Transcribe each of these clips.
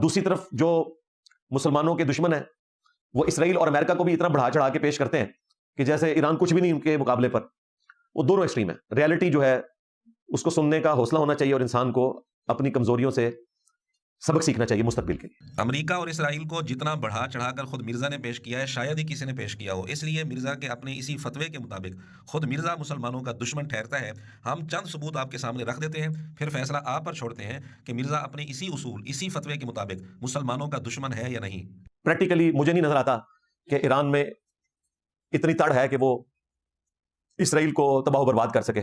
दूसरी तरफ जो मुसलमानों के दुश्मन है वो इसराइल और अमेरिका को भी इतना बढ़ा चढ़ा के पेश करते हैं कि जैसे ईरान कुछ भी नहीं उनके मुकाबले पर। वो दोनों एक्सट्रीम है। रियलिटी जो है उसको सुनने का हौसला होना चाहिए और इंसान को अपनी कमजोरियों से सबक सीखना चाहिए मुस्तकबिल के लिए। अमेरिका और इसराइल को जितना बढ़ा चढ़ाकर खुद मिर्जा ने पेश किया है शायद ही किसी ने पेश किया हो, इसलिए मिर्जा के अपने इसी फतवे के मुताबिक खुद मिर्जा मुसलमानों का दुश्मन ठहरता है। हम चंद सबूत आपके सामने रख देते हैं, फिर फैसला आप पर छोड़ते हैं कि मिर्जा अपने इसी उसूल इसी फतवे के मुताबिक मुसलमानों का दुश्मन है या नहीं। प्रैक्टिकली मुझे नहीं नजर आता कि ईरान में इतनी तड़ है कि वो इसराइल को तबाह बर्बाद कर सके।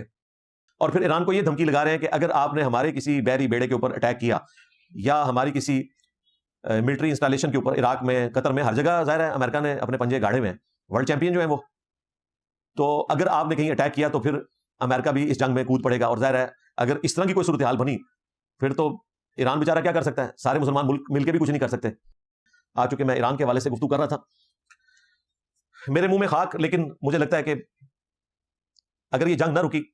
और फिर ईरान को यह धमकी लगा रहे हैं कि अगर आपने हमारे किसी बहरी बेड़े के ऊपर अटैक किया या हमारी किसी मिलिट्री इंस्टॉलेशन के ऊपर, इराक में, कतर में, हर जगह जाहिर है अमेरिका ने अपने पंजे गाड़े में, वर्ल्ड चैंपियन जो है वो, तो अगर आपने कहीं अटैक किया तो फिर अमेरिका भी इस जंग में कूद पड़ेगा। और जाहिर है अगर इस तरह की कोई सूरत हाल बनी फिर तो ईरान बेचारा क्या कर सकता है, सारे मुसलमान मुल्क मिलकर भी कुछ नहीं कर सकते। आज चूंकि मैं ईरान के हवाले से गुफ्तगू कर रहा था, मेरे मुंह में खाक, लेकिन मुझे लगता है कि अगर ये जंग ना रुकी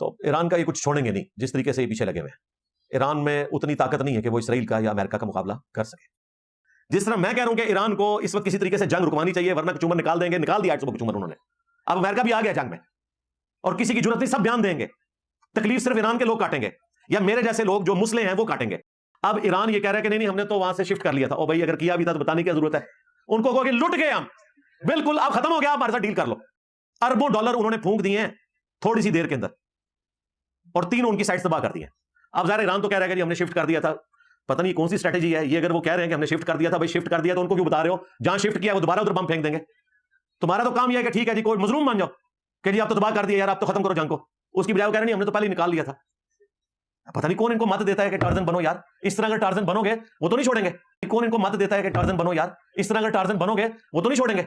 तो ईरान का ये कुछ छोड़ेंगे नहीं। जिस तरीके से ये पीछे लगे हुए हैं, ईरान में उतनी ताकत नहीं है कि वो इसराइल का या अमेरिका का मुकाबला कर सके। जिस तरह मैं कह रहा हूं कि ईरान को इस वक्त किसी तरीके से जंग रुकवानी चाहिए, वरना कचूमर निकाल देंगे, निकाल दिया कचूमर उन्होंने। अब अमेरिका भी आ गया जंग में और किसी की जरूरत नहीं, सब बयान देंगे। तकलीफ सिर्फ ईरान के लोग काटेंगे या मेरे जैसे लोग जो मुस्लिम हैं वो काटेंगे। अब ईरान ये कह रहा है कि नहीं हमने तो वहां से शिफ्ट कर लिया था। ओ भाई, अगर किया भी था तो बताने की जरूरत है? उनको कहोगे लुट गए हम, बिल्कुल अब खत्म हो गया, हमारे साथ डील कर लो। अरबों डॉलर उन्होंने फूंक दिए हैं थोड़ी सी देर के अंदर और तीनों उनकी साइड तबाह कर दी है। अब ज़ाहिर ईरान तो कह रहा है कि हमने शिफ्ट कर दिया था। पता नहीं कौन सी स्ट्रेटेजी है ये। अगर वो कह रहे हैं कि हमने शिफ्ट कर दिया था, भाई शिफ्ट कर दिया तो उनको क्यों बता रहे हो? जहां शिफ्ट किया वो दोबारा उधर बम फेंक देंगे। तुम्हारा तो काम यह है कि ठीक है जी, कोई मजलूम मान जाओ कि जी आप तो तबाह कर दिया यार, आप तो खत्म करो जंग को। उसकी बजाय कह रहे नहीं हमने तो पहले निकाल लिया था। पता नहीं कौन इनको मत देता है कि टार्जन बनो यार। इस तरह अगर टार्जन बनोगे वो तो नहीं छोड़ेंगे। कौन इनको मत देता है कि टार्जन बनो यार। इस तरह अगर टार्जन बनोगे वो तो नहीं छोड़ेंगे।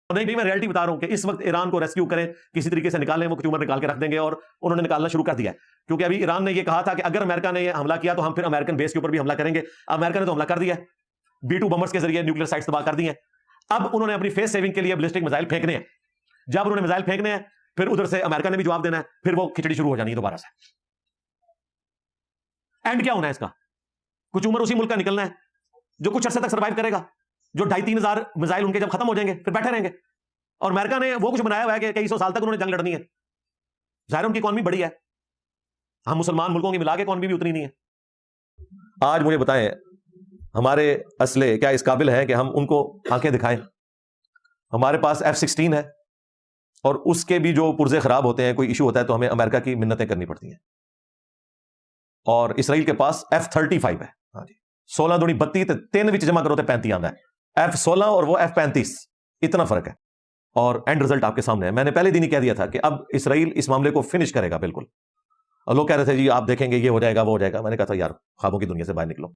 नहीं भाई, मैं रियलिटी बता रहा हूं कि इस वक्त ईरान को रेस्क्यू करें, किसी तरीके से निकालें, वो कचूमर निकाल के रख देंगे। और उन्होंने निकालना शुरू कर दिया है, क्योंकि अभी ईरान ने ये कहा था कि अगर अमेरिका ने ये हमला किया तो हम फिर अमेरिकन बेस के ऊपर भी हमला करेंगे। अमेरिका ने तो हमला कर दिया है, B-2 बम्बर्स के जरिए न्यूक्लियर साइट्स तबाह कर दी हैं। अब उन्होंने अपनी फेस सेविंग के लिए बैलिस्टिक मिसाइल फेंकने हैं। जब उन्होंने मिसाइल फेंकने हैं फिर उधर से अमेरिका ने भी जवाब देना है, फिर वो खिचड़ी शुरू हो जानी है दोबारा से। एंड क्या होना है इसका? कचूमर उसी मुल्क का निकलना है जो कुछ अरसे तक सर्वाइव करेगा, जो 2,500-3 हजार मिसाइल उनके जब खत्म हो जाएंगे फिर बैठे रहेंगे। और अमेरिका ने वो कुछ बनाया हुआ है कि कई सौ साल तक उन्होंने जंग लड़नी है। जाहिर उनकी इकॉनमी बड़ी है, हम मुसलमान मुल्कों की मिला के इकॉनमी भी उतनी नहीं है। आज मुझे बताएं, हमारे असले क्या इस काबिल है कि हम उनको आंखें दिखाएं? हमारे पास F-16 है और उसके भी जो पुर्जे खराब होते हैं, कोई इशू होता है तो हमें अमेरिका की मिन्नतें करनी पड़ती हैं। और इसराइल के पास F-35 है। हाँ जी, 16 दूनी 32, 3 विच जमा करो तो 35 आंदा है। F-16 और वो F-35, इतना फर्क है। और एंड रिजल्ट आपके सामने है। मैंने पहले दिन ही कह दिया था कि अब इसराइल इस मामले को फिनिश करेगा बिल्कुल। और लोग कह रहे थे जी आप देखेंगे ये हो जाएगा वो हो जाएगा। मैंने कहा था यार, ख्वाबों की दुनिया से बाहर निकलो।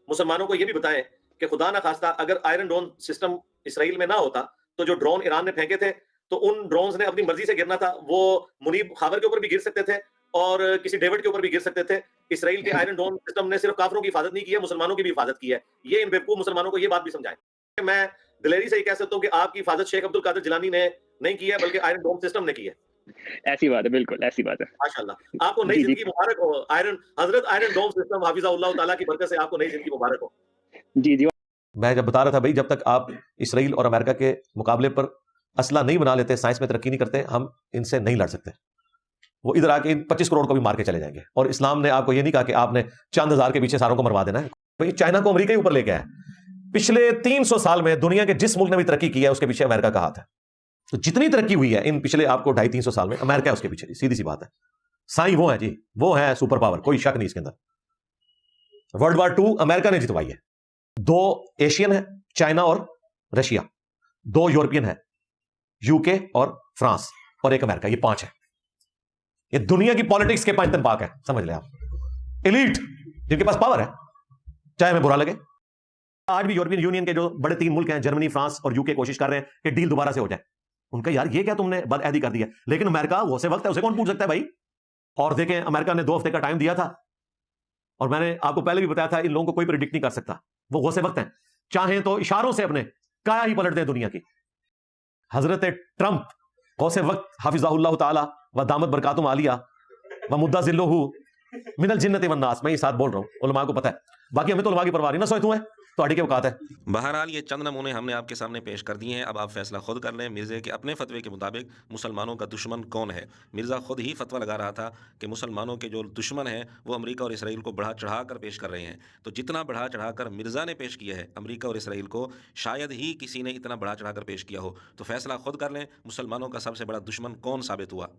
मुसलमानों को यह भी बताएं कि खुदा ना खास्ता अगर आयरन डोम सिस्टम इसराइल में ना होता तो जो ड्रोन ईरान ने फेंके थे तो उन ड्रोन्स ने अपनी मर्जी से गिरना था। वो मुनीब खावर के ऊपर भी गिर सकते थे और किसी डेविड के ऊपर भी गिर सकते थे। इसराइल के आयरन डोम सिस्टम ने सिर्फ काफरों की हिफाजत नहीं की है, मुसलमानों की भी हिफाजत की है। ये इन बेवकूफ मुसलमानों को ये बात भी समझाएं। मैं दिलेरी से ही कह सकता हूं कि आपकी हिफाजत शेख अब्दुल कादिर जिलानी ने नहीं की है, बल्कि आयरन डोम सिस्टम ने की है। ऐसी बात है, बिल्कुल ऐसी बात है। माशाल्लाह, आपको नई जिंदगी मुबारक हो। हजरत आयरन डोम सिस्टम हाफिज़हुल्लाह ताला की बरकत से आपको नई जिंदगी मुबारक हो। जी जी। मैं जब बता रहा था भाई, जब तक आप इसराइल और अमेरिका के मुकाबले पर असला नहीं बना लेते, साइंस में तरक्की नहीं करते, हम इनसे नहीं लड़ सकते। वो इधर आके 25 करोड़ को भी मार के चले जाएंगे। और इस्लाम ने आपको ये नहीं कहा कि आपने चंद हजार के पीछे सारों को मरवा देना है। भाई चाइना को अमेरिका ही ऊपर लेके आया। पिछले 300 साल में दुनिया के जिस मुल्क ने भी तरक्की की है उसके पीछे अमेरिका का हाथ है। तो जितनी तरक्की हुई है इन पिछले आपको 250-300 साल में, अमेरिका है उसके पीछे। सीधी सी बात है, साई वो है जी, वो है सुपर पावर, कोई शक नहीं इसके अंदर। वर्ल्ड वार 2 अमेरिका ने जितवाई है। 2 एशियन है, चाइना और रशिया। 2 यूरोपियन है, यूके और फ्रांस, और 1 अमेरिका। ये 5 है। ये दुनिया की पॉलिटिक्स के 5 तनपाक है, समझ ले आप। एलीट जिनके पास पावर है, चाहे हमें बुरा लगे। आज भी यूरोपियन यूनियन के जो बड़े 3 मुल्क हैं, जर्मनी, फ्रांस और यूके, कोशिश कर रहे हैं कि डील दोबारा से हो जाए। उनका यार ये क्या तुमने बदअहदी कर दी है। लेकिन अमेरिका वो से वक्त है, उसे कौन पूछ सकता है भाई। और देखें, अमेरिका ने 2 हफ्ते का टाइम दिया था और मैंने आपको पहले भी बताया था इन लोगों को कोई प्रिडिक्ट नहीं कर सकता। वो गौसे वक्त हैं, चाहें तो इशारों से अपने काया ही पलट दें दुनिया की। हजरत ट्रंप गौसे वक्त हाफिज़हुल्लाह ताला व दामत बरकातुम आलिया व मुद्दा जिल्लुहु मिनल जिन्नति वन नास, मैं ये साथ बोल रहा हूं, उलमा को पता है। बाकी हमें तो उलमा की परवाह नहीं ना सोए तू है तो अड़ी के औकात है। बहरहाल ये चंद नमूने हमने आपके सामने पेश कर दिए हैं। अब आप फैसला खुद कर लें, मिर्ज़े के अपने फतवे के मुताबिक मुसलमानों का दुश्मन कौन है। मिर्ज़ा खुद ही फतवा लगा रहा था कि मुसलमानों के जो दुश्मन हैं वो अमेरिका और इसराइल को बढ़ा चढ़ा कर पेश कर रहे हैं। तो जितना बढ़ा चढ़ा कर मिर्ज़ा ने पेश किया है अमेरिका और इसराइल को, शायद ही किसी ने इतना बढ़ा चढ़ा कर पेश किया हो। तो फैसला खुद कर लें, मुसलमानों का सबसे बड़ा दुश्मन कौन साबित हुआ।